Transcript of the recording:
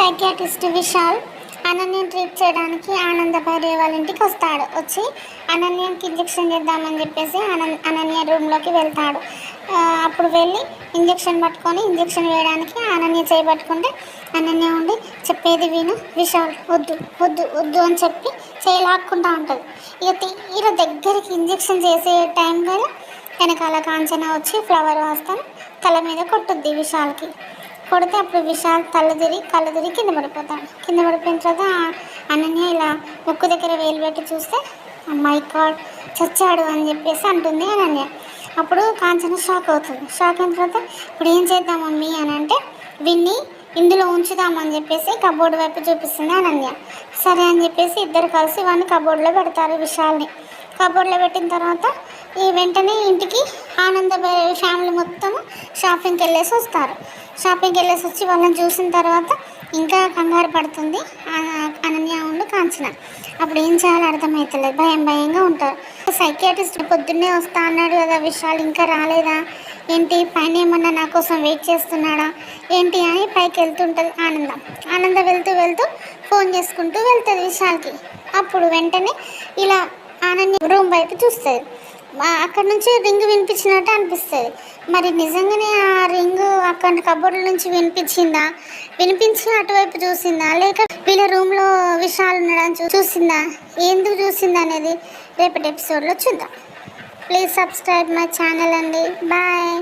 Psychiatrist Vishal అనన్యని treat చేయడానికి ఆనంద భార్య వాళ్ళ ఇంటికి వస్తాడు. వచ్చి అనన్యకి ఇంజెక్షన్ చేద్దామని చెప్పేసి అనన్య రూమ్లోకి వెళ్తాడు. అప్పుడు వెళ్ళి ఇంజెక్షన్ పట్టుకొని ఇంజెక్షన్ వేయడానికి అనన్య చేయబట్టుకుంటే అనన్య ఉండి చెప్పేది విను విశాల్, వద్దు వద్దు వద్దు అని చెప్పి చేయలాక్కుంటా ఉంటుంది. ఇక తీర దగ్గరికి ఇంజెక్షన్ చేసే టైం కదా వెనకాల కాంచన వచ్చి ఫ్లవర్ వాస్తాను తల మీద కొట్టుద్ది విశాల్కి. కొడితే అప్పుడు విశాల్ కళ్ళు తిరిగి కింద పడిపోతాడు. కింద పడిపోయిన తర్వాత అనన్య ఇలా ముక్కు దగ్గర వేలు పెట్టి చూస్తే మై గాడ్ చచ్చాడు అని చెప్పేసి అంటుంది అనన్య. అప్పుడు కాంచన షాక్ అవుతుంది. షాక్ అయిన తర్వాత ఇప్పుడు ఏం చేద్దాం మమ్మీ అని అంటే విన్ని ఇందులో ఉంచుదామని చెప్పేసి కబోర్డు వైపు చూపిస్తుంది అనన్య. సరే అని చెప్పేసి ఇద్దరు కలిసి వాడిని కబోర్డులో పెడతారు విశాల్ని. కబోర్డ్లో పెట్టిన తర్వాత ఈ వెంటనే ఇంటికి ఆనంద ఫ్యామిలీ మొత్తం షాపింగ్కి వెళ్ళేసి వస్తారు. షాపింగ్కి వెళ్ళేసి వచ్చి వాళ్ళని చూసిన తర్వాత ఇంకా కంగారు పడుతుంది అనన్య ఉండు కాంచన. అప్పుడు ఏం చేయాలో అర్థమవుతలేదు, భయంగా ఉంటారు. సైకియాట్రిస్ట్ పొద్దున్నే వస్తా అన్నాడు కదా విశాల్, ఇంకా రాలేదా ఏంటి, పైన ఏమన్నా నా కోసం వెయిట్ చేస్తున్నాడా ఏంటి అని పైకి వెళ్తుంటుంది ఆనంద వెళ్తూ ఫోన్ చేసుకుంటూ వెళ్తుంది విశాల్కి. అప్పుడు వెంటనే ఇలా అనన్య రూమ్ వైపు చూస్తుంది. అక్కడ నుంచి రింగ్ వినిపించినట్టు అనిపిస్తుంది. మరి నిజంగానే ఆ రింగ్ అక్కడ కబోర్డుల నుంచి వినిపించి అటువైపు చూసిందా, లేక వీళ్ళ రూమ్లో విశాల్ ఉన్నాడని చూసిందా, ఎందుకు చూసిందా అనేది రేపటి ఎపిసోడ్లో చూద్దాం. ప్లీజ్ సబ్స్క్రైబ్ మై ఛానల్ అండి. బాయ్.